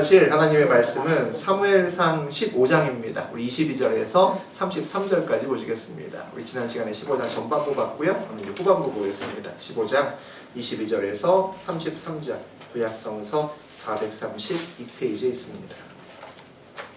하실 하나님의 말씀은 사무엘상 15장입니다. 우리 22절에서 33절까지 보시겠습니다. 우리 지난 시간에 15장 전반부 봤고요. 오늘 이제 후반부 보겠습니다. 15장 22절에서 33절 구약성서 432페이지에 있습니다.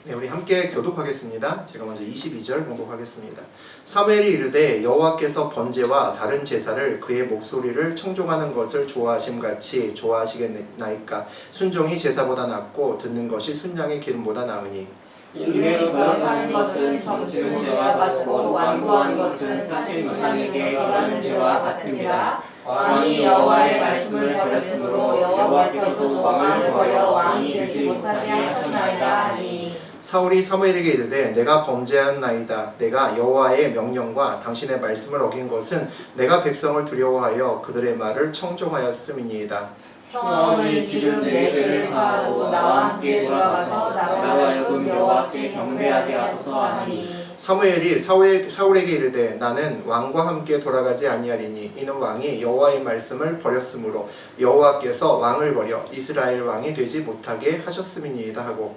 네, 우리 함께 교독하겠습니다. 제가 먼저 22절 봉독하겠습니다. 사무엘이 이르되 여호와께서 번제와 다른 제사를 그의 목소리를 청종하는 것을 좋아하심같이 좋아하시겠나이까. 순종이 제사보다 낫고 듣는 것이 순양의 기름보다 나으니. 이는 거역하는 것은 점치는 죄와 같고 완고한 것은 사실 조상에게 절하는 죄와 같으니라. 왕이 여호와의 말씀을 버렸으므로 여호와께서도 왕을 버려 왕이 되지 못하게 하셨나이다 하니. 사울이 사무엘에게 이르되 내가 범죄하였나이다. 내가 여호와의 명령과 당신의 말씀을 어긴 것은 내가 백성을 두려워하여 그들의 말을 청종하였음이니이다. 청하오니 지금 내 죄를 사하고 나와 함께 돌아가서 나로 하여금 여호와께 경배하게 하소서 하니. 사무엘이 사울에게 이르되 나는 왕과 함께 돌아가지 아니하리니 이는 왕이 여호와의 말씀을 버렸으므로 여호와께서 왕을 버려 이스라엘 왕이 되지 못하게 하셨음이니이다 하고.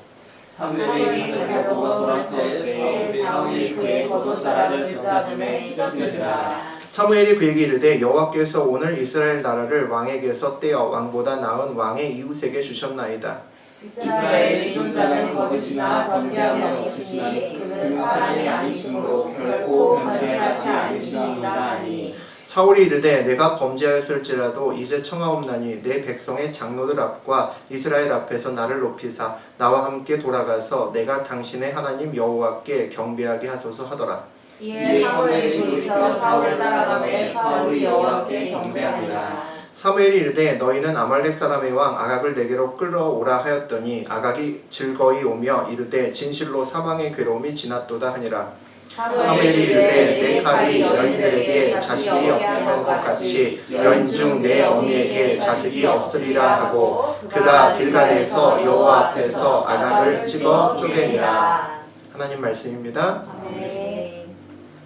사무엘이 그를 보고 돌아서되 사울이 그의 겉옷자락을 붙잡음에 찢어지니라. 사무엘이 그에게 이르되 여호와께서 오늘 이스라엘 나라를 왕에게서 떼어 왕보다 나은 왕의 이웃에게 주셨나이다. 이스라엘 지존자는 거짓이나 번개함이 없으시니 그는 사람이 아니시므로 결코 변개하지 않으시니이다 하니. 사울이 이르되 내가 범죄하였을지라도 이제 청하옵나니 내 백성의 장로들 앞과 이스라엘 앞에서 나를 높이사 나와 함께 돌아가서 내가 당신의 하나님 여호와께 경배하게 하소서 하더라. 이에 사무엘이 돌이켜 사울을 따라가매 사울이 여호와께 경배하니라. 사무엘이 이르되 너희는 아말렉 사람의 왕 아각을 내게로 끌어오라 하였더니 아각이 즐거이 오며 이르되 진실로 사망의 괴로움이 지났도다 하니라. 사무엘이 이르되 내 칼이 여인들에게 자식이 없는 것 같이 여인 중 내 어미에게 자식이 없으리라 하고 그가 길갈에서 여호와 앞에서 아각을 찍어 쪼개니라. 하나님 말씀입니다.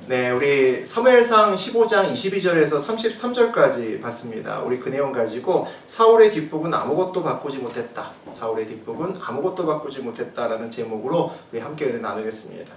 네, 우리 사무엘상 15장 22절에서 33절까지 봤습니다. 우리 그 내용 가지고 사울의 뒷북은 아무것도 바꾸지 못했다. 사울의 뒷북은 아무것도 바꾸지 못했다라는 제목으로 우리 함께 은혜 나누겠습니다.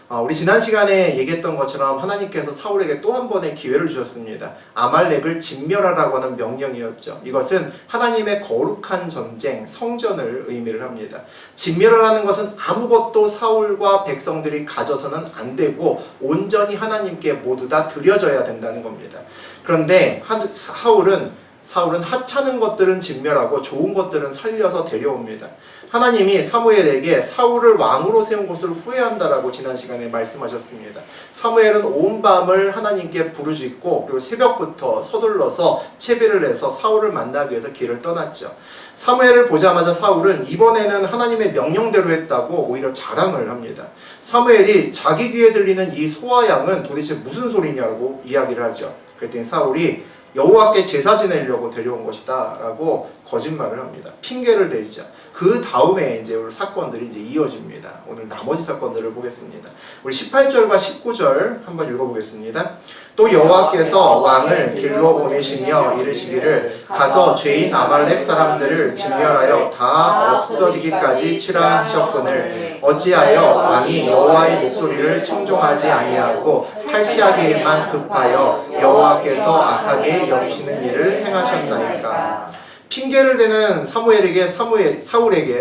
우리 지난 시간에 얘기했던 것처럼 하나님께서 사울에게 또 한 번의 기회를 주셨습니다. 아말렉을 진멸하라고 하는 명령이었죠. 이것은 하나님의 거룩한 전쟁, 성전을 의미를 합니다. 진멸하라는 것은 아무것도 사울과 백성들이 가져서는 안 되고 온전히 하나님께 모두 다 드려져야 된다는 겁니다. 그런데 사울은 하찮은 것들은 진멸하고 좋은 것들은 살려서 데려옵니다. 하나님이 사무엘에게 사울을 왕으로 세운 것을 후회한다라고 지난 시간에 말씀하셨습니다. 사무엘은 온 밤을 하나님께 부르짖고 그리고 새벽부터 서둘러서 채비를 해서 사울을 만나기 위해서 길을 떠났죠. 사무엘을 보자마자 사울은 이번에는 하나님의 명령대로 했다고 오히려 자랑을 합니다. 사무엘이 자기 귀에 들리는 이 소와 양은 도대체 무슨 소리냐고 이야기를 하죠. 그랬더니 사울이 여호와께 제사 지내려고 데려온 것이다 라고 거짓말을 합니다. 핑계를 대죠. 그 다음에 이제 우리 사건들이 이제 이어집니다. 오늘 나머지 사건들을 보겠습니다. 우리 18절과 19절 한번 읽어보겠습니다. 또 여호와께서 왕을 길로 보내시며 이르시기를 가서 죄인 아말렉 사람들을 진멸하여 다 없어지기까지 치라 하셨거늘 어찌하여 왕이 여호와의 목소리를 청종하지 아니하고 탈취하기에만 급하여 여호와께서 악하게 여기시는 일을 행하셨나이까. 핑계를 대는 사울에게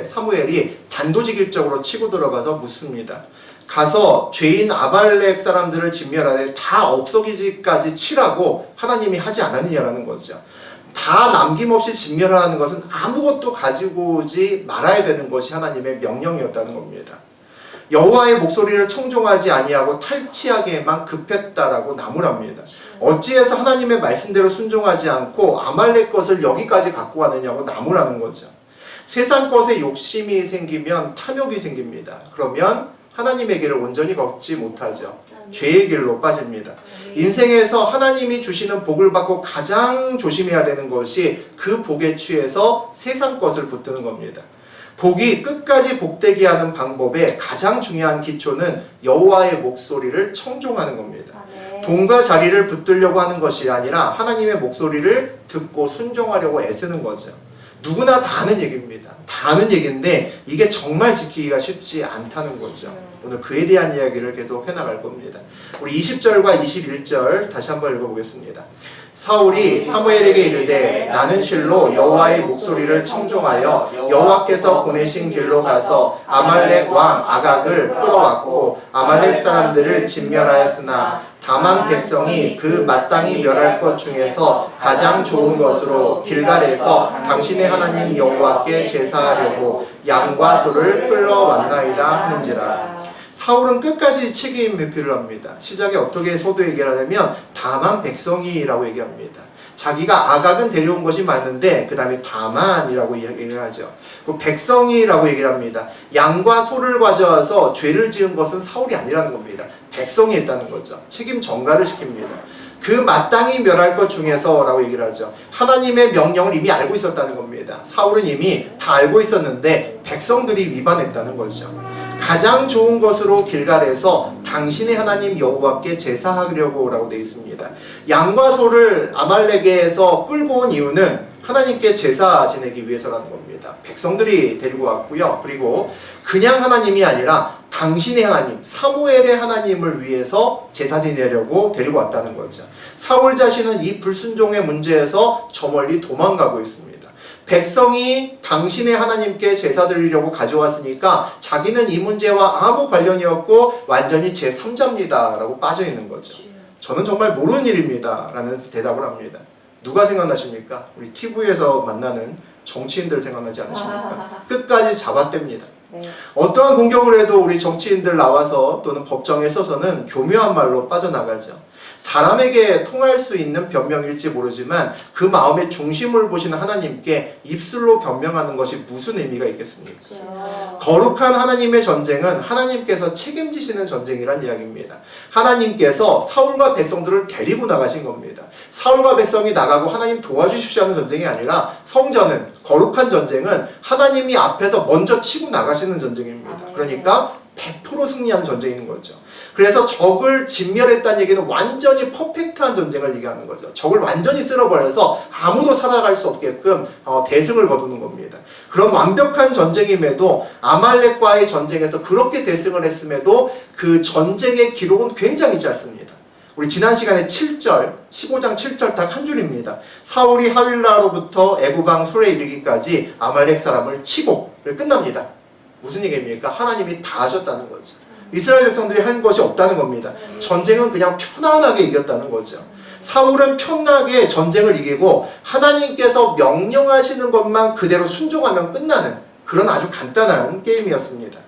사무엘이 단도직입적으로 치고 들어가서 묻습니다. 가서 죄인 아말렉 사람들을 진멸하되 다 없어지기까지 치라고 하나님이 하지 않았느냐라는 거죠. 다 남김없이 진멸하는 것은 아무것도 가지고 오지 말아야 되는 것이 하나님의 명령이었다는 겁니다. 여호와의 목소리를 청종하지 아니하고 탈취하기에만 급했다라고 나무랍니다. 어찌해서 하나님의 말씀대로 순종하지 않고 아말렉 것을 여기까지 갖고 왔느냐고 나무라는 거죠. 세상 것에 욕심이 생기면 탐욕이 생깁니다. 그러면 하나님의 길을 온전히 걷지 못하죠. 죄의 길로 빠집니다. 인생에서 하나님이 주시는 복을 받고 가장 조심해야 되는 것이 그 복에 취해서 세상 것을 붙드는 겁니다. 복이 끝까지 복되게 하는 방법의 가장 중요한 기초는 여호와의 목소리를 청종하는 겁니다. 돈과 자리를 붙들려고 하는 것이 아니라 하나님의 목소리를 듣고 순종하려고 애쓰는 거죠. 누구나 다 아는 얘기입니다. 다 아는 얘기인데 이게 정말 지키기가 쉽지 않다는 거죠. 오늘 그에 대한 이야기를 계속 해나갈 겁니다. 우리 20절과 21절 다시 한번 읽어보겠습니다. 사울이 사무엘에게 이르되 나는 실로 여호와의 목소리를 청종하여 여호와께서 보내신 길로 가서 아말렉 왕 아각을 끌어왔고 아말렉 사람들을 진멸하였으나 다만 백성이 그 마땅히 멸할 것 중에서 가장 좋은 것으로 길갈에서 당신의 하나님 여호와께 제사하려고 양과 소를 끌어왔나이다 하는지라. 사울은 끝까지 책임 회피를 합니다. 시작에 어떻게 서두 얘기를 하냐면 다만 백성이라고 얘기합니다. 자기가 아각은 데려온 것이 맞는데 그 다음에 다만이라고 얘기를 하죠. 그 백성이라고 얘기를 합니다. 양과 소를 가져와서 죄를 지은 것은 사울이 아니라는 겁니다. 백성이 했다는 거죠. 책임 전가를 시킵니다. 그 마땅히 멸할 것 중에서 라고 얘기를 하죠. 하나님의 명령을 이미 알고 있었다는 겁니다. 사울은 이미 다 알고 있었는데 백성들이 위반했다는 거죠. 가장 좋은 것으로 길갈에서 당신의 하나님 여호와께 제사하려고 라고 되어 있습니다. 양과 소를 아말렉에서 끌고 온 이유는 하나님께 제사 지내기 위해서라는 겁니다. 백성들이 데리고 왔고요. 그리고 그냥 하나님이 아니라 당신의 하나님, 사무엘의 하나님을 위해서 제사 지내려고 데리고 왔다는 거죠. 사울 자신은 이 불순종의 문제에서 저 멀리 도망가고 있습니다. 백성이 당신의 하나님께 제사 드리려고 가져왔으니까 자기는 이 문제와 아무 관련이 없고 완전히 제3자입니다 라고 빠져있는 거죠. 저는 정말 모르는 일입니다 라는 대답을 합니다. 누가 생각나십니까? 우리 TV에서 만나는 정치인들 생각나지 않으십니까? 끝까지 잡아댑니다. 어떠한 공격을 해도 우리 정치인들 나와서 또는 법정에 서서는 교묘한 말로 빠져나가죠. 사람에게 통할 수 있는 변명일지 모르지만 그 마음의 중심을 보시는 하나님께 입술로 변명하는 것이 무슨 의미가 있겠습니까? 거룩한 하나님의 전쟁은 하나님께서 책임지시는 전쟁이란 이야기입니다. 하나님께서 사울과 백성들을 데리고 나가신 겁니다. 사울과 백성이 나가고 하나님 도와주십시오 하는 전쟁이 아니라 성전은, 거룩한 전쟁은 하나님이 앞에서 먼저 치고 나가시는 전쟁입니다. 그러니까 100% 승리하는 전쟁인 거죠. 그래서 적을 진멸했다는 얘기는 완전히 퍼펙트한 전쟁을 얘기하는 거죠. 적을 완전히 쓸어버려서 아무도 살아갈 수 없게끔 대승을 거두는 겁니다. 그런 완벽한 전쟁임에도 아말렉과의 전쟁에서 그렇게 대승을 했음에도 그 전쟁의 기록은 굉장히 짧습니다. 우리 지난 시간에 7절, 15장 7절 딱 한 줄입니다. 사울이 하윌라로부터 에브방 술에 이르기까지 아말렉 사람을 치고 끝납니다. 무슨 얘기입니까? 하나님이 다 하셨다는 거죠. 이스라엘 백성들이 한 것이 없다는 겁니다. 전쟁은 그냥 편안하게 이겼다는 거죠. 사울은 편하게 전쟁을 이기고 하나님께서 명령하시는 것만 그대로 순종하면 끝나는 그런 아주 간단한 게임이었습니다.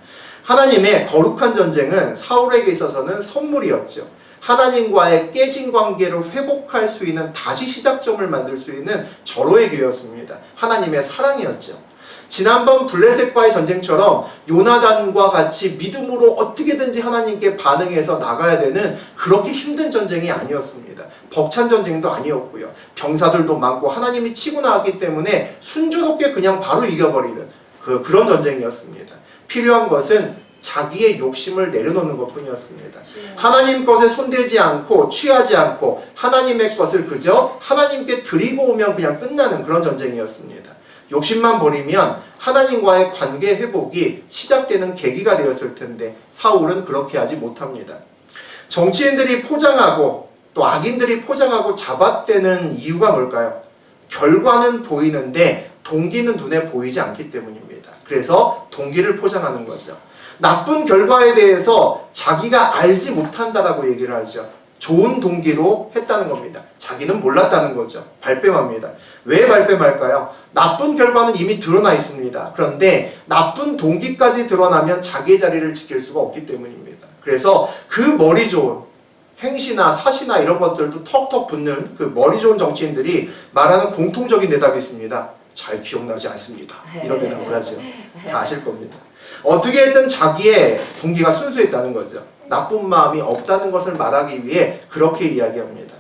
하나님의 거룩한 전쟁은 사울에게 있어서는 선물이었죠. 하나님과의 깨진 관계를 회복할 수 있는 다시 시작점을 만들 수 있는 절호의 기회였습니다. 하나님의 사랑이었죠. 지난번 블레셋과의 전쟁처럼 요나단과 같이 믿음으로 어떻게든지 하나님께 반응해서 나가야 되는 그렇게 힘든 전쟁이 아니었습니다. 벅찬 전쟁도 아니었고요. 병사들도 많고 하나님이 치고 나왔기 때문에 순조롭게 그냥 바로 이겨버리는 그런 전쟁이었습니다. 필요한 것은 자기의 욕심을 내려놓는 것뿐이었습니다. 하나님 것에 손대지 않고 취하지 않고 하나님의 것을 그저 하나님께 드리고 오면 그냥 끝나는 그런 전쟁이었습니다. 욕심만 버리면 하나님과의 관계 회복이 시작되는 계기가 되었을 텐데 사울은 그렇게 하지 못합니다. 정치인들이 포장하고 또 악인들이 포장하고 잡아떼는 이유가 뭘까요? 결과는 보이는데 동기는 눈에 보이지 않기 때문입니다. 그래서 동기를 포장하는 거죠. 나쁜 결과에 대해서 자기가 알지 못한다라고 얘기를 하죠. 좋은 동기로 했다는 겁니다. 자기는 몰랐다는 거죠. 발뺌합니다. 왜 발뺌할까요? 나쁜 결과는 이미 드러나 있습니다. 그런데 나쁜 동기까지 드러나면 자기의 자리를 지킬 수가 없기 때문입니다. 그래서 그 머리 좋은 행시나 사시나 이런 것들도 턱턱 붙는 그 머리 좋은 정치인들이 말하는 공통적인 대답이 있습니다. 잘 기억나지 않습니다. 이런 대답을 하죠. 다 아실 겁니다. 어떻게든 자기의 동기가 순수했다는 거죠. 나쁜 마음이 없다는 것을 말하기 위해 그렇게 이야기합니다.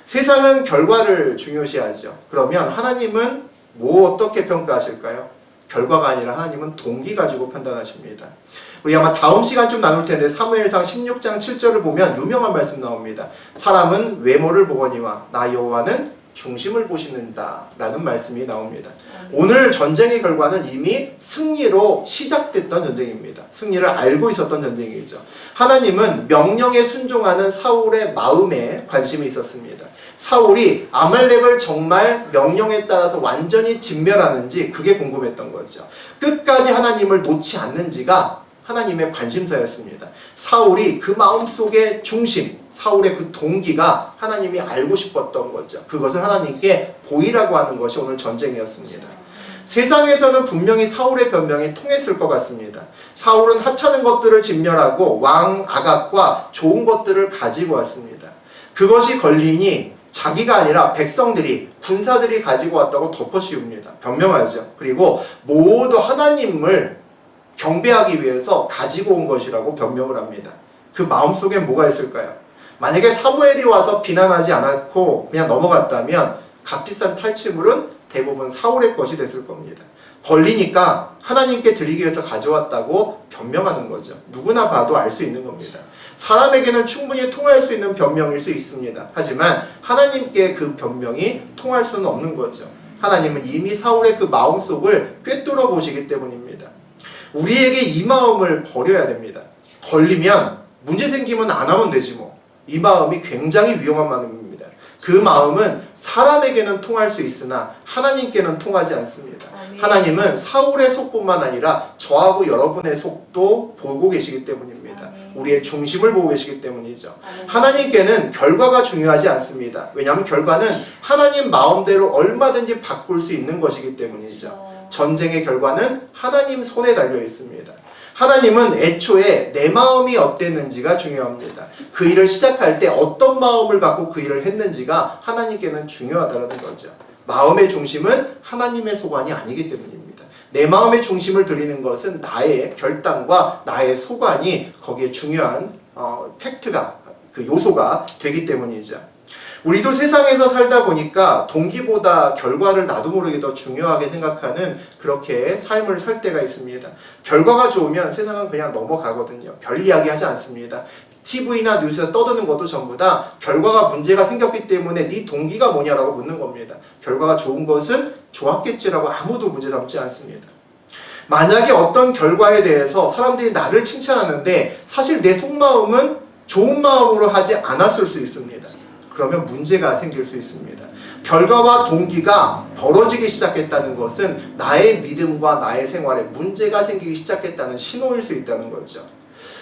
세상은 결과를 중요시하죠. 그러면 하나님은 뭐 어떻게 평가하실까요? 결과가 아니라 하나님은 동기 가지고 판단하십니다. 우리 아마 다음 시간쯤 나눌 텐데 사무엘상 16장 7절을 보면 유명한 말씀 나옵니다. 사람은 외모를 보거니와 나 여호와는 중심을 보시는다라는 말씀이 나옵니다. 오늘 전쟁의 결과는 이미 승리로 시작됐던 전쟁입니다. 승리를 알고 있었던 전쟁이죠. 하나님은 명령에 순종하는 사울의 마음에 관심이 있었습니다. 사울이 아말렉을 정말 명령에 따라서 완전히 진멸하는지 그게 궁금했던 거죠. 끝까지 하나님을 놓지 않는지가 하나님의 관심사였습니다. 사울이 그 마음속의 중심, 사울의 그 동기가 하나님이 알고 싶었던 거죠. 그것을 하나님께 보이라고 하는 것이 오늘 전쟁이었습니다. 세상에서는 분명히 사울의 변명이 통했을 것 같습니다. 사울은 하찮은 것들을 진멸하고 왕 아각과 좋은 것들을 가지고 왔습니다. 그것이 걸리니 자기가 아니라 백성들이, 군사들이 가지고 왔다고 덮어씌웁니다. 변명하죠. 그리고 모두 하나님을 경배하기 위해서 가지고 온 것이라고 변명을 합니다. 그 마음속에 뭐가 있을까요? 만약에 사무엘이 와서 비난하지 않았고 그냥 넘어갔다면 값비싼 탈취물은 대부분 사울의 것이 됐을 겁니다. 걸리니까 하나님께 드리기 위해서 가져왔다고 변명하는 거죠. 누구나 봐도 알 수 있는 겁니다. 사람에게는 충분히 통할 수 있는 변명일 수 있습니다. 하지만 하나님께 그 변명이 통할 수는 없는 거죠. 하나님은 이미 사울의 그 마음속을 꿰뚫어 보시기 때문입니다. 우리에게 이 마음을 버려야 됩니다. 걸리면 문제 생기면 안 하면 되지 뭐. 이 마음이 굉장히 위험한 마음입니다. 그 마음은 사람에게는 통할 수 있으나 하나님께는 통하지 않습니다. 하나님은 사울의 속뿐만 아니라 저하고 여러분의 속도 보고 계시기 때문입니다. 우리의 중심을 보고 계시기 때문이죠. 하나님께는 결과가 중요하지 않습니다. 왜냐하면 결과는 하나님 마음대로 얼마든지 바꿀 수 있는 것이기 때문이죠. 전쟁의 결과는 하나님 손에 달려 있습니다. 하나님은 애초에 내 마음이 어땠는지가 중요합니다. 그 일을 시작할 때 어떤 마음을 갖고 그 일을 했는지가 하나님께는 중요하다는 거죠. 마음의 중심은 하나님의 소관이 아니기 때문입니다. 내 마음의 중심을 드리는 것은 나의 결단과 나의 소관이 거기에 중요한 팩트가, 그 요소가 되기 때문이죠. 우리도 세상에서 살다 보니까 동기보다 결과를 나도 모르게 더 중요하게 생각하는 그렇게 삶을 살 때가 있습니다. 결과가 좋으면 세상은 그냥 넘어가거든요. 별 이야기 하지 않습니다. TV나 뉴스에 떠드는 것도 전부 다 결과가 문제가 생겼기 때문에 네 동기가 뭐냐라고 묻는 겁니다. 결과가 좋은 것은 좋았겠지라고 아무도 문제 삼지 않습니다. 만약에 어떤 결과에 대해서 사람들이 나를 칭찬하는데 사실 내 속마음은 좋은 마음으로 하지 않았을 수 있습니다. 그러면 문제가 생길 수 있습니다. 결과와 동기가 벌어지기 시작했다는 것은 나의 믿음과 나의 생활에 문제가 생기기 시작했다는 신호일 수 있다는 거죠.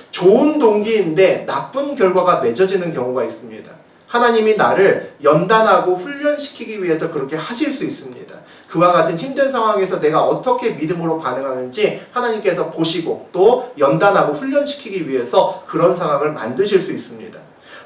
좋은 동기인데 나쁜 결과가 맺어지는 경우가 있습니다. 하나님이 나를 연단하고 훈련시키기 위해서 그렇게 하실 수 있습니다. 그와 같은 힘든 상황에서 내가 어떻게 믿음으로 반응하는지 하나님께서 보시고 또 연단하고 훈련시키기 위해서 그런 상황을 만드실 수 있습니다.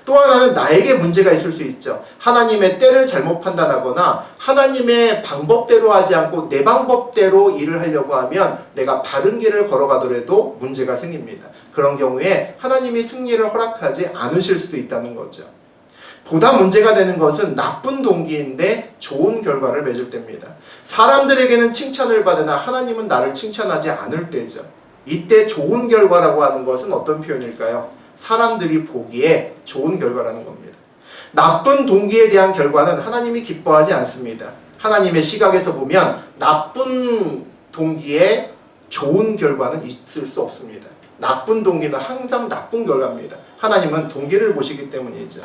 또 하나는 나에게 문제가 있을 수 있죠. 하나님의 때를 잘못 판단하거나 하나님의 방법대로 하지 않고 내 방법대로 일을 하려고 하면 내가 바른 길을 걸어가더라도 문제가 생깁니다. 그런 경우에 하나님이 승리를 허락하지 않으실 수도 있다는 거죠. 보다 문제가 되는 것은 나쁜 동기인데 좋은 결과를 맺을 때입니다. 사람들에게는 칭찬을 받으나 하나님은 나를 칭찬하지 않을 때죠. 이때 좋은 결과라고 하는 것은 어떤 표현일까요? 사람들이 보기에 좋은 결과라는 겁니다. 나쁜 동기에 대한 결과는 하나님이 기뻐하지 않습니다. 하나님의 시각에서 보면 나쁜 동기에 좋은 결과는 있을 수 없습니다. 나쁜 동기는 항상 나쁜 결과입니다. 하나님은 동기를 보시기 때문이죠.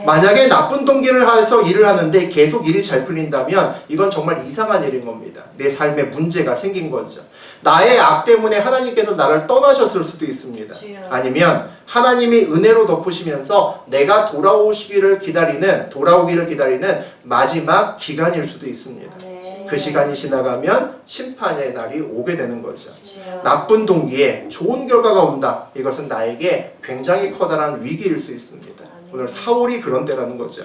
만약에 나쁜 동기를 해서 일을 하는데 계속 일이 잘 풀린다면 이건 정말 이상한 일인 겁니다. 내 삶에 문제가 생긴 거죠. 나의 악 때문에 하나님께서 나를 떠나셨을 수도 있습니다. 아니면 하나님이 은혜로 덮으시면서 내가 돌아오기를 기다리는 마지막 기간일 수도 있습니다. 그 시간이 지나가면 심판의 날이 오게 되는 거죠. 나쁜 동기에 좋은 결과가 온다. 이것은 나에게 굉장히 커다란 위기일 수 있습니다. 오늘 사울이 그런 때라는 거죠.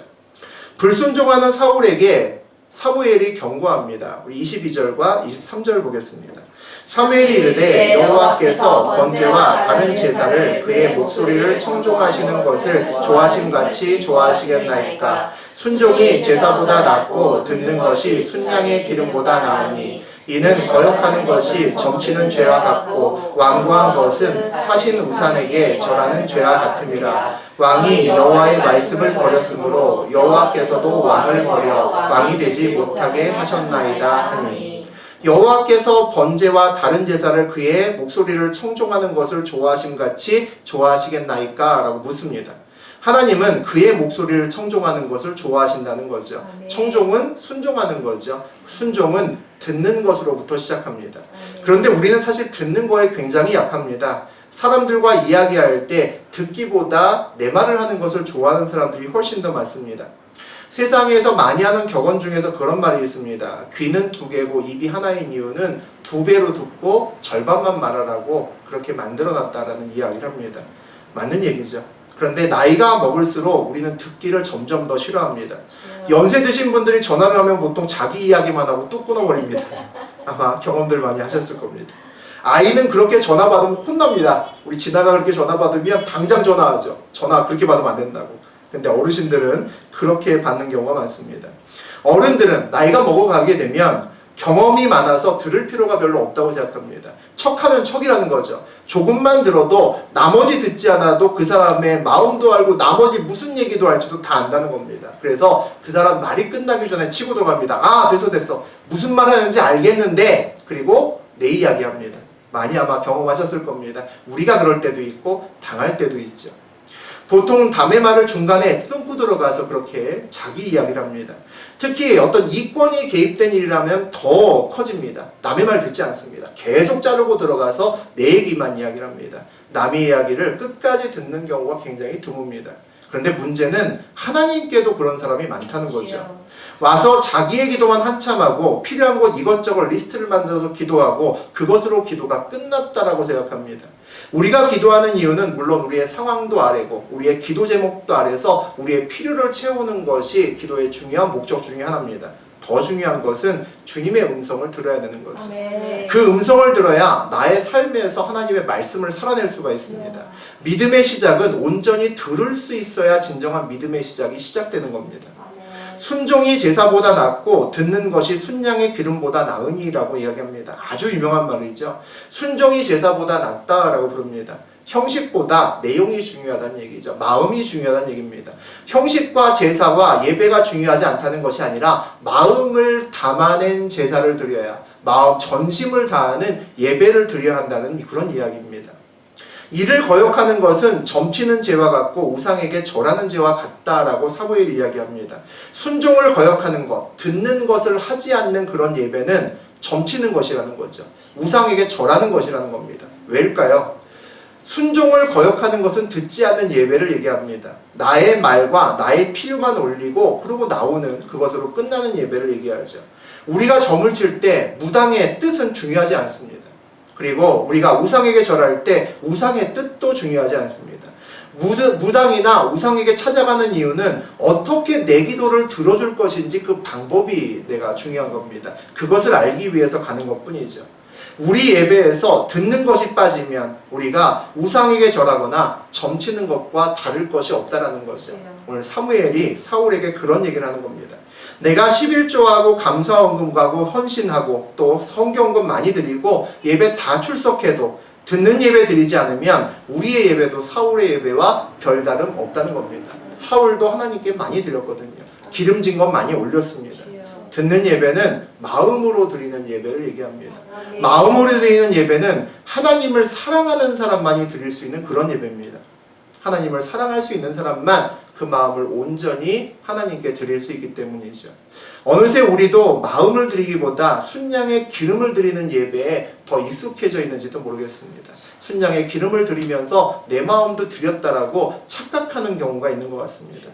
불순종하는 사울에게 사무엘이 경고합니다. 우리 22절과 23절 보겠습니다. 사무엘이 이르되 여호와께서 번제와 다른 제사를 그의 목소리를 청종하시는 것을 좋아하심같이 좋아하시겠나이까. 순종이 제사보다 낫고 듣는 것이 순양의 기름보다 나으니 이는 거역하는 것이 점치는 죄와 같고 완고한 것은 사신 우상에게 절하는 죄와 같음이라. 왕이 여호와의 말씀을 버렸으므로 여호와께서도 왕을 버려 왕이 되지 못하게 하셨나이다 하니, 여호와께서 번제와 다른 제사를 그의 목소리를 청종하는 것을 좋아하심같이 좋아하시겠나이까? 라고 묻습니다. 하나님은 그의 목소리를 청종하는 것을 좋아하신다는 거죠. 청종은 순종하는 거죠. 순종은 듣는 것으로부터 시작합니다. 그런데 우리는 사실 듣는 거에 굉장히 약합니다. 사람들과 이야기할 때 듣기보다 내 말을 하는 것을 좋아하는 사람들이 훨씬 더 많습니다. 세상에서 많이 하는 격언 중에서 그런 말이 있습니다. 귀는 두 개고 입이 하나인 이유는 두 배로 듣고 절반만 말하라고 그렇게 만들어놨다라는 이야기를 합니다. 맞는 얘기죠. 그런데 나이가 먹을수록 우리는 듣기를 점점 더 싫어합니다. 연세 드신 분들이 전화를 하면 보통 자기 이야기만 하고 뚝 끊어버립니다. 아마 경험들 많이 하셨을 겁니다. 아이는 그렇게 전화 받으면 혼납니다. 우리 지나가 그렇게 전화 받으면 당장 전화하죠. 전화 그렇게 받으면 안 된다고. 근데 어르신들은 그렇게 받는 경우가 많습니다. 어른들은 나이가 먹어가게 되면 경험이 많아서 들을 필요가 별로 없다고 생각합니다. 척하면 척이라는 거죠. 조금만 들어도 나머지 듣지 않아도 그 사람의 마음도 알고 나머지 무슨 얘기도 알지도 다 안다는 겁니다. 그래서 그 사람 말이 끝나기 전에 치고 들어갑니다. 아, 됐어. 무슨 말 하는지 알겠는데, 그리고 내 이야기 합니다. 많이 아마 경험하셨을 겁니다. 우리가 그럴 때도 있고 당할 때도 있죠. 보통 남의 말을 중간에 끊고 들어가서 그렇게 자기 이야기를 합니다. 특히 어떤 이권이 개입된 일이라면 더 커집니다. 남의 말 듣지 않습니다. 계속 자르고 들어가서 내 얘기만 이야기를 합니다. 남의 이야기를 끝까지 듣는 경우가 굉장히 드뭅니다. 그런데 문제는 하나님께도 그런 사람이 많다는 거죠. 와서 자기의 기도만 한참 하고 필요한 것 이것저것 리스트를 만들어서 기도하고 그것으로 기도가 끝났다라고 생각합니다. 우리가 기도하는 이유는 물론 우리의 상황도 아래고 우리의 기도 제목도 아래서 우리의 필요를 채우는 것이 기도의 중요한 목적 중에 하나입니다. 더 중요한 것은 주님의 음성을 들어야 되는 거죠. 그 음성을 들어야 나의 삶에서 하나님의 말씀을 살아낼 수가 있습니다. 믿음의 시작은 온전히 들을 수 있어야 진정한 믿음의 시작이 시작되는 겁니다. 순종이 제사보다 낫고 듣는 것이 순양의 기름보다 나으니라고 이야기합니다. 아주 유명한 말이죠. 순종이 제사보다 낫다라고 부릅니다. 형식보다 내용이 중요하다는 얘기죠. 마음이 중요하다는 얘기입니다. 형식과 제사와 예배가 중요하지 않다는 것이 아니라 마음을 담아낸 제사를 드려야, 마음 전심을 다하는 예배를 드려야 한다는 그런 이야기입니다. 이를 거역하는 것은 점치는 죄와 같고 우상에게 절하는 죄와 같다라고 사무엘이 이야기합니다. 순종을 거역하는 것, 듣는 것을 하지 않는 그런 예배는 점치는 것이라는 거죠. 우상에게 절하는 것이라는 겁니다. 왜일까요? 순종을 거역하는 것은 듣지 않는 예배를 얘기합니다. 나의 말과 나의 필요만 올리고 그러고 나오는 그것으로 끝나는 예배를 얘기하죠. 우리가 점을 칠 때 무당의 뜻은 중요하지 않습니다. 그리고 우리가 우상에게 절할 때 우상의 뜻도 중요하지 않습니다. 무당이나 우상에게 찾아가는 이유는 어떻게 내 기도를 들어줄 것인지 그 방법이 내가 중요한 겁니다. 그것을 알기 위해서 가는 것뿐이죠. 우리 예배에서 듣는 것이 빠지면 우리가 우상에게 절하거나 점치는 것과 다를 것이 없다라는 거죠. 오늘 사무엘이 사울에게 그런 얘기를 하는 겁니다. 내가 11조하고 감사헌금하고 헌신하고 또 성경금 많이 드리고 예배 다 출석해도 듣는 예배 드리지 않으면 우리의 예배도 사울의 예배와 별다름 없다는 겁니다. 사울도 하나님께 많이 드렸거든요. 기름진 것 많이 올렸습니다. 듣는 예배는 마음으로 드리는 예배를 얘기합니다. 마음으로 드리는 예배는 하나님을 사랑하는 사람만이 드릴 수 있는 그런 예배입니다. 하나님을 사랑할 수 있는 사람만 그 마음을 온전히 하나님께 드릴 수 있기 때문이죠. 어느새 우리도 마음을 드리기보다 순양의 기름을 드리는 예배에 더 익숙해져 있는지도 모르겠습니다. 순양의 기름을 드리면서 내 마음도 드렸다라고 착각하는 경우가 있는 것 같습니다.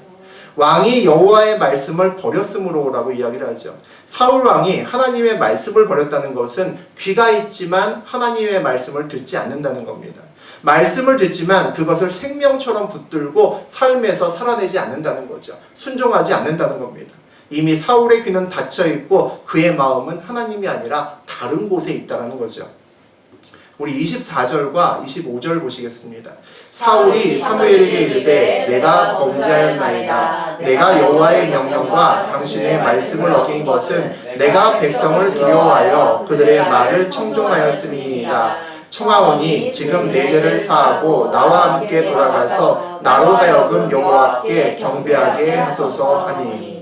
왕이 여호와의 말씀을 버렸으므로라고 이야기를 하죠. 사울 왕이 하나님의 말씀을 버렸다는 것은 귀가 있지만 하나님의 말씀을 듣지 않는다는 겁니다. 말씀을 듣지만 그것을 생명처럼 붙들고 삶에서 살아내지 않는다는 거죠. 순종하지 않는다는 겁니다. 이미 사울의 귀는 닫혀 있고 그의 마음은 하나님이 아니라 다른 곳에 있다는 거죠. 우리 24절과 25절 보시겠습니다. 사울이 사무엘에게 이르되 내가 내가 범죄하였나이다. 내가 여호와의 명령과 당신의 말씀을 어긴 것은 내가 백성을 두려워하여 그들의 말을 청종하였음이니이다. 청하오니 지금 내 죄를 사하고 나와 함께 돌아가서 나로 하여금 여호와께 경배하게 하소서 하니.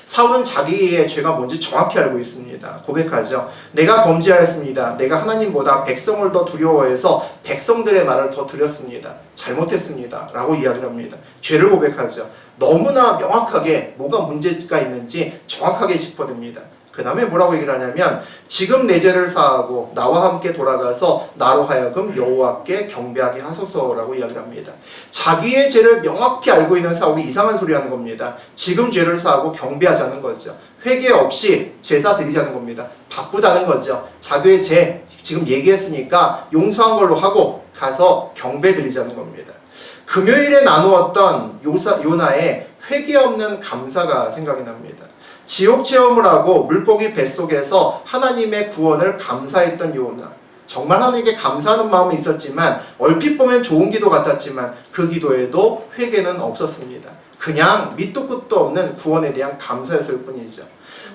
사울은 자기의 죄가 뭔지 정확히 알고 있습니다. 고백하죠. 내가 범죄하였습니다. 내가 하나님보다 백성을 더 두려워해서 백성들의 말을 더 들었습니다. 잘못했습니다. 라고 이야기를 합니다. 죄를 고백하죠. 너무나 명확하게 뭐가 문제가 있는지 정확하게 짚어냅니다. 그 다음에 뭐라고 얘기를 하냐면 지금 내 죄를 사하고 나와 함께 돌아가서 나로 하여금 여호와께 경배하게 하소서라고 이야기를 합니다. 자기의 죄를 명확히 알고 있는 사울이 이상한 소리 하는 겁니다. 지금 죄를 사하고 경배하자는 거죠. 회개 없이 제사 드리자는 겁니다. 바쁘다는 거죠. 자기의 죄 지금 얘기했으니까 용서한 걸로 하고 가서 경배 드리자는 겁니다. 금요일에 나누었던 요나의 회개 없는 감사가 생각이 납니다. 지옥 체험을 하고 물고기 뱃속에서 하나님의 구원을 감사했던 요나. 정말 하나님께 감사하는 마음이 있었지만 얼핏 보면 좋은 기도 같았지만 그 기도에도 회개는 없었습니다. 그냥 밑도 끝도 없는 구원에 대한 감사였을 뿐이죠.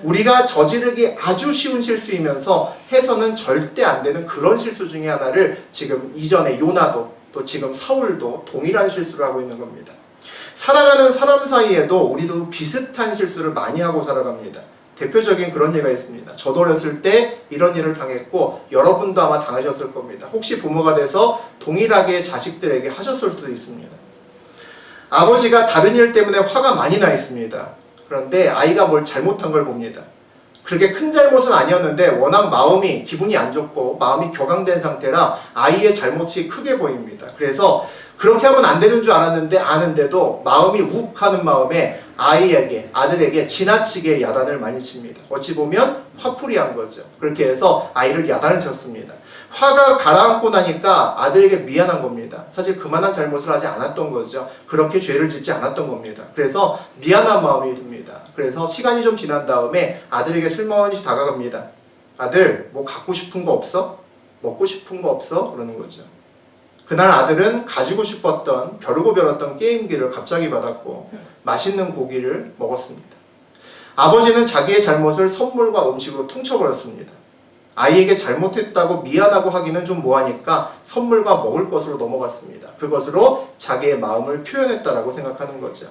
우리가 저지르기 아주 쉬운 실수이면서 해서는 절대 안 되는 그런 실수 중에 하나를 지금 이전에 요나도 또 지금 사울도 동일한 실수를 하고 있는 겁니다. 살아가는 사람 사이에도 우리도 비슷한 실수를 많이 하고 살아갑니다. 대표적인 그런 예가 있습니다. 저도 어렸을 때 이런 일을 당했고 여러분도 아마 당하셨을 겁니다. 혹시 부모가 돼서 동일하게 자식들에게 하셨을 수도 있습니다. 아버지가 다른 일 때문에 화가 많이 나 있습니다. 그런데 아이가 뭘 잘못한 걸 봅니다. 그렇게 큰 잘못은 아니었는데 워낙 마음이 기분이 안 좋고 마음이 격앙된 상태라 아이의 잘못이 크게 보입니다. 그래서 그렇게 하면 안 되는 줄 알았는데 아는데도 마음이 욱하는 마음에 아들에게 지나치게 야단을 많이 칩니다. 어찌 보면 화풀이한 거죠. 그렇게 해서 아이를 야단을 쳤습니다. 화가 가라앉고 나니까 아들에게 미안한 겁니다. 사실 그만한 잘못을 하지 않았던 거죠. 그렇게 죄를 짓지 않았던 겁니다. 그래서 미안한 마음이 듭니다. 그래서 시간이 좀 지난 다음에 아들에게 슬머니 다가갑니다. 아들, 뭐 갖고 싶은 거 없어? 먹고 싶은 거 없어? 그러는 거죠. 그날 아들은 가지고 싶었던 벼르고 벼렀던 게임기를 갑자기 받았고 맛있는 고기를 먹었습니다. 아버지는 자기의 잘못을 선물과 음식으로 퉁쳐버렸습니다. 아이에게 잘못했다고 미안하고 하기는 좀 뭐하니까 선물과 먹을 것으로 넘어갔습니다. 그것으로 자기의 마음을 표현했다라고 생각하는 거죠.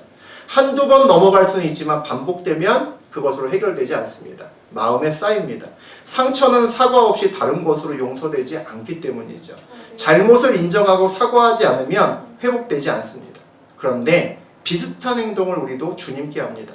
한두 번 넘어갈 수는 있지만 반복되면 그것으로 해결되지 않습니다. 마음에 쌓입니다. 상처는 사과 없이 다른 것으로 용서되지 않기 때문이죠. 잘못을 인정하고 사과하지 않으면 회복되지 않습니다. 그런데 비슷한 행동을 우리도 주님께 합니다.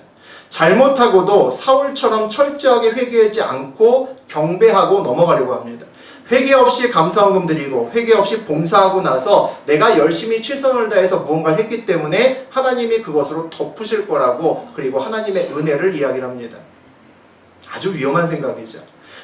잘못하고도 사울처럼 철저하게 회개하지 않고 경배하고 넘어가려고 합니다. 회개 없이 감사헌금 드리고 회개 없이 봉사하고 나서 내가 열심히 최선을 다해서 무언가를 했기 때문에 하나님이 그것으로 덮으실 거라고 그리고 하나님의 은혜를 이야기를 합니다. 아주 위험한 생각이죠.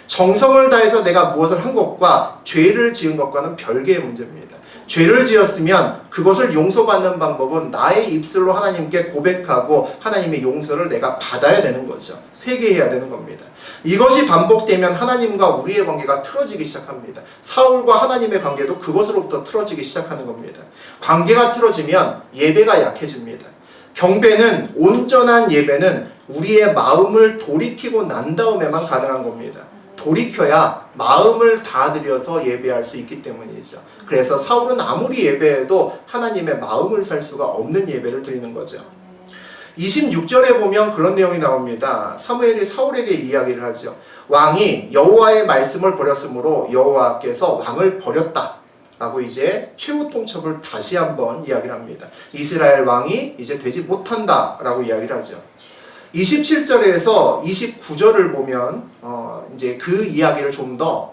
정성을 다해서 내가 무엇을 한 것과 죄를 지은 것과는 별개의 문제입니다. 죄를 지었으면 그것을 용서받는 방법은 나의 입술로 하나님께 고백하고 하나님의 용서를 내가 받아야 되는 거죠. 회개해야 되는 겁니다. 이것이 반복되면 하나님과 우리의 관계가 틀어지기 시작합니다. 사울과 하나님의 관계도 그것으로부터 틀어지기 시작하는 겁니다. 관계가 틀어지면 예배가 약해집니다. 경배는, 온전한 예배는 우리의 마음을 돌이키고 난 다음에만 가능한 겁니다. 돌이켜야 마음을 다 들여서 예배할 수 있기 때문이죠. 그래서 사울은 아무리 예배해도 하나님의 마음을 살 수가 없는 예배를 드리는 거죠. 26절에 보면 그런 내용이 나옵니다. 사무엘이 사울에게 이야기를 하죠. 왕이 여호와의 말씀을 버렸으므로 여호와께서 왕을 버렸다 라고 이제 최후 통첩을 다시 한번 이야기를 합니다. 이스라엘 왕이 이제 되지 못한다 라고 이야기를 하죠. 27절에서 29절을 보면 이제 그 이야기를 좀 더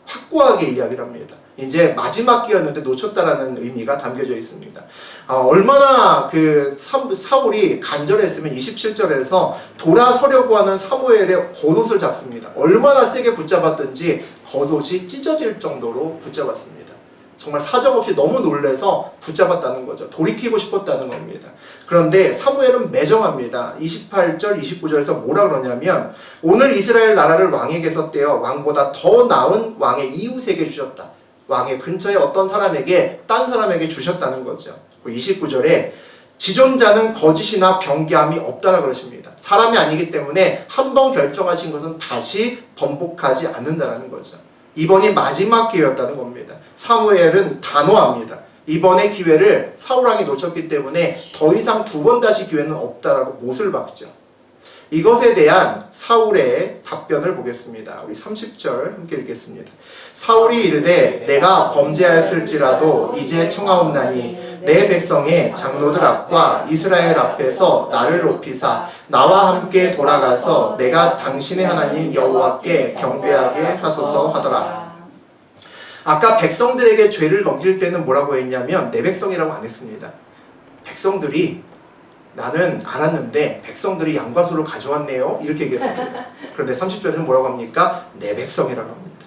확고하게 이야기를 합니다. 이제 마지막 기회였는데 놓쳤다라는 의미가 담겨져 있습니다. 얼마나 그 사울이 간절했으면 27절에서 돌아서려고 하는 사무엘의 겉옷을 잡습니다. 얼마나 세게 붙잡았든지 겉옷이 찢어질 정도로 붙잡았습니다. 정말 사정없이 너무 놀래서 붙잡았다는 거죠. 돌이키고 싶었다는 겁니다. 그런데 사무엘은 매정합니다. 28절, 29절에서 뭐라 그러냐면 오늘 이스라엘 나라를 왕에게서 떼어 왕보다 더 나은 왕의 이웃에게 주셨다. 왕의 근처에 어떤 사람에게 딴 사람에게 주셨다는 거죠. 29절에 지존자는 거짓이나 변개함이 없다라고 그러십니다. 사람이 아니기 때문에 한 번 결정하신 것은 다시 번복하지 않는다는 거죠. 이번이 마지막 기회였다는 겁니다. 사무엘은 단호합니다. 이번의 기회를 사울왕이 놓쳤기 때문에 더 이상 두 번 다시 기회는 없다라고 못을 박죠. 이것에 대한 사울의 답변을 보겠습니다. 우리 30절 함께 읽겠습니다. 사울이 이르되 내가 범죄하였을지라도 이제 청하옵나니 내 백성의 장로들 앞과 이스라엘 앞에서 나를 높이사 나와 함께 돌아가서 내가 당신의 하나님 여호와께 경배하게 하소서 하더라. 아까 백성들에게 죄를 넘길 때는 뭐라고 했냐면 내 백성이라고 안 했습니다. 백성들이 나는 알았는데 백성들이 양과 소를 가져왔네요 이렇게 얘기했습니다. 그런데 30절에는 뭐라고 합니까? 내 백성이라고 합니다.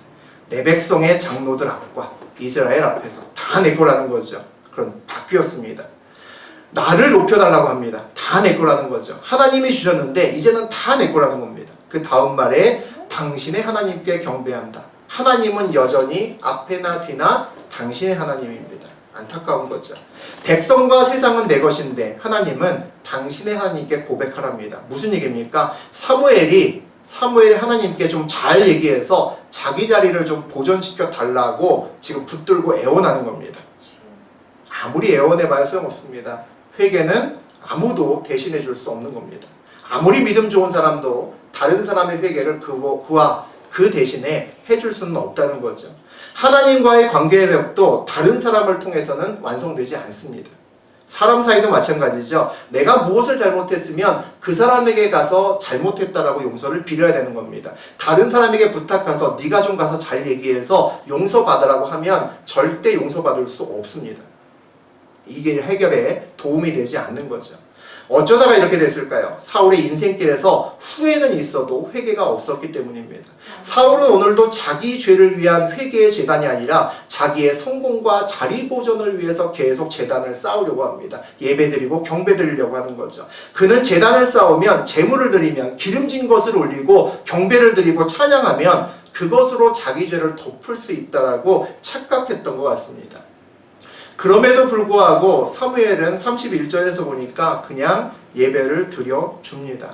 내 백성의 장로들 앞과 이스라엘 앞에서 다 내 거라는 거죠. 그럼 바뀌었습니다. 나를 높여달라고 합니다. 다 내 거라는 거죠. 하나님이 주셨는데 이제는 다 내 거라는 겁니다. 그 다음 말에 당신의 하나님께 경배한다. 하나님은 여전히 앞에나 뒤나 당신의 하나님입니다. 안타까운 거죠. 백성과 세상은 내 것인데 하나님은 당신의 하나님께 고백하랍니다. 무슨 얘기입니까? 사무엘이 하나님께 좀 잘 얘기해서 자기 자리를 좀 보존시켜 달라고 지금 붙들고 애원하는 겁니다. 아무리 애원해봐야 소용없습니다. 회개는 아무도 대신해 줄 수 없는 겁니다. 아무리 믿음 좋은 사람도 다른 사람의 회개를 그와 그 대신에 해줄 수는 없다는 거죠. 하나님과의 관계의 벽도 다른 사람을 통해서는 완성되지 않습니다. 사람 사이도 마찬가지죠. 내가 무엇을 잘못했으면 그 사람에게 가서 잘못했다라고 용서를 빌어야 되는 겁니다. 다른 사람에게 부탁해서 네가 좀 가서 잘 얘기해서 용서받으라고 하면 절대 용서받을 수 없습니다. 이게 해결에 도움이 되지 않는 거죠. 어쩌다가 이렇게 됐을까요? 사울의 인생길에서 후회는 있어도 회개가 없었기 때문입니다. 사울은 오늘도 자기 죄를 위한 회개의 제단이 아니라 자기의 성공과 자리 보존을 위해서 계속 제단을 쌓으려고 합니다. 예배드리고 경배드리려고 하는 거죠. 그는 제단을 쌓으면 제물을 드리면 기름진 것을 올리고 경배를 드리고 찬양하면 그것으로 자기 죄를 덮을 수 있다라고 착각했던 것 같습니다. 그럼에도 불구하고 사무엘은 31절에서 보니까 그냥 예배를 드려줍니다.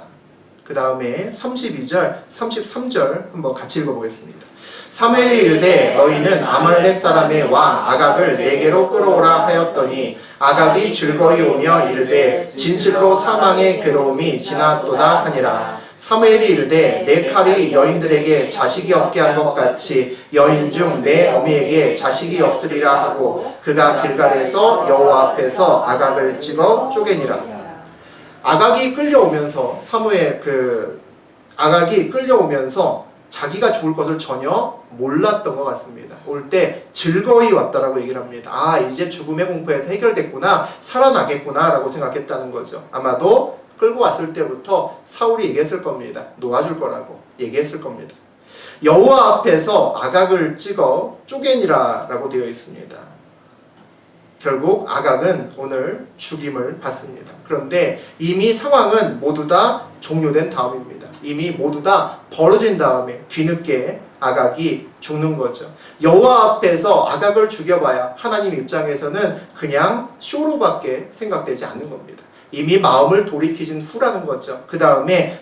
그 다음에 32절, 33절 한번 같이 읽어보겠습니다. 사무엘이 이르되 너희는 아말렉 사람의 왕 아각을 내게로 끌어오라 하였더니 아각이 즐거이 오며 이르되 진실로 사망의 괴로움이 지났도다 하니라. 사무엘이 이르되 내 칼이 여인들에게 자식이 없게 한 것 같이 여인 중 내 어미에게 자식이 없으리라 하고 그가 길갈에서 여호와 앞에서 아각을 찍어 쪼개니라. 아각이 끌려오면서 아각이 끌려오면서 자기가 죽을 것을 전혀 몰랐던 것 같습니다. 올 때 즐거이 왔다라고 얘기를 합니다. 아, 이제 죽음의 공포에서 해결됐구나, 살아나겠구나 라고 생각했다는 거죠. 아마도 끌고 왔을 때부터 사울이 얘기했을 겁니다. 놓아줄 거라고 얘기했을 겁니다. 여호와 앞에서 아각을 찍어 쪼개니라 라고 되어 있습니다. 결국 아각은 오늘 죽임을 받습니다. 그런데 이미 상황은 모두 다 종료된 다음입니다. 이미 모두 다 벌어진 다음에 뒤늦게 아각이 죽는 거죠. 여호와 앞에서 아각을 죽여봐야 하나님 입장에서는 그냥 쇼로밖에 생각되지 않는 겁니다. 이미 마음을 돌이키신 후라는 거죠. 그 다음에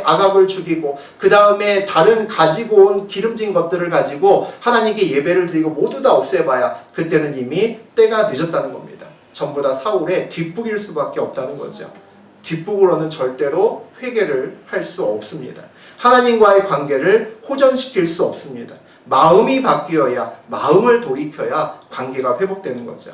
아각을 죽이고 그 다음에 다른 가지고 온 기름진 것들을 가지고 하나님께 예배를 드리고 모두 다 없애봐야 그때는 이미 때가 늦었다는 겁니다. 전부 다 사울의 뒷북일 수밖에 없다는 거죠. 뒷북으로는 절대로 회개를 할 수 없습니다. 하나님과의 관계를 호전시킬 수 없습니다. 마음이 바뀌어야, 마음을 돌이켜야 관계가 회복되는 거죠.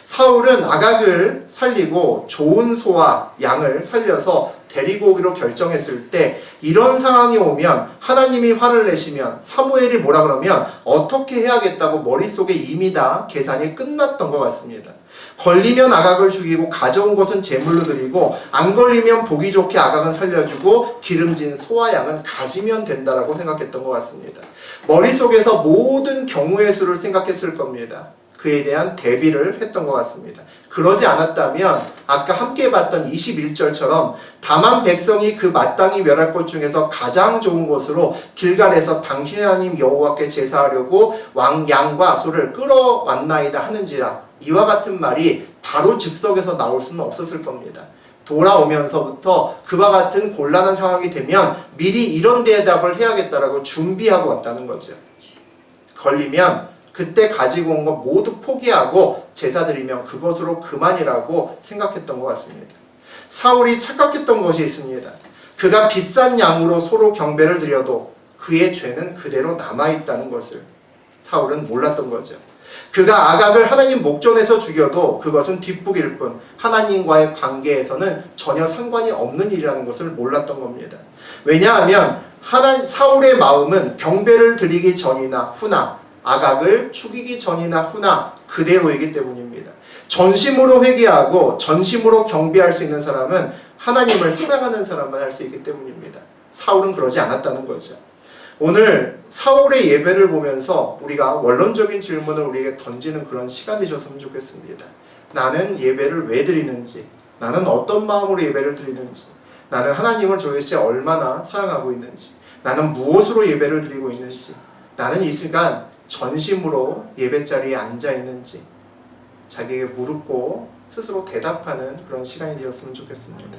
사울은 아각을 살리고 좋은 소와 양을 살려서 데리고 오기로 결정했을 때 이런 상황이 오면 하나님이 화를 내시면 사무엘이 뭐라 그러면 어떻게 해야겠다고 머릿속에 이미 다 계산이 끝났던 것 같습니다. 걸리면 아각을 죽이고 가져온 것은 제물로 드리고 안 걸리면 보기 좋게 아각은 살려주고 기름진 소와 양은 가지면 된다라고 생각했던 것 같습니다. 머릿속에서 모든 경우의 수를 생각했을 겁니다. 그에 대한 대비를 했던 것 같습니다. 그러지 않았다면 아까 함께 봤던 21절처럼 다만 백성이 그 마땅히 멸할 것 중에서 가장 좋은 곳으로 길갈에서 당신의 하나님 여호와께 제사하려고 양과 소를 끌어왔나이다 하는지라 이와 같은 말이 바로 즉석에서 나올 수는 없었을 겁니다. 돌아오면서부터 그와 같은 곤란한 상황이 되면 미리 이런 대답을 해야겠다라고 준비하고 왔다는 거죠. 걸리면 그때 가지고 온 것 모두 포기하고 제사 드리면 그것으로 그만이라고 생각했던 것 같습니다. 사울이 착각했던 것이 있습니다. 그가 비싼 양으로 서로 경배를 드려도 그의 죄는 그대로 남아있다는 것을 사울은 몰랐던 거죠. 그가 아각을 하나님 목전에서 죽여도 그것은 뒷북일 뿐 하나님과의 관계에서는 전혀 상관이 없는 일이라는 것을 몰랐던 겁니다. 왜냐하면 사울의 마음은 경배를 드리기 전이나 후나 아각을 죽이기 전이나 후나 그대로이기 때문입니다. 전심으로 회개하고 전심으로 경배할 수 있는 사람은 하나님을 사랑하는 사람만 할 수 있기 때문입니다. 사울은 그러지 않았다는 거죠. 오늘 사울의 예배를 보면서 우리가 원론적인 질문을 우리에게 던지는 그런 시간이 줬으면 좋겠습니다. 나는 예배를 왜 드리는지, 나는 어떤 마음으로 예배를 드리는지, 나는 하나님을 도대체 얼마나 사랑하고 있는지, 나는 무엇으로 예배를 드리고 있는지, 나는 이 시간 전심으로 예배자리에 앉아 있는지 자기에게 묻고 스스로 대답하는 그런 시간이 되었으면 좋겠습니다.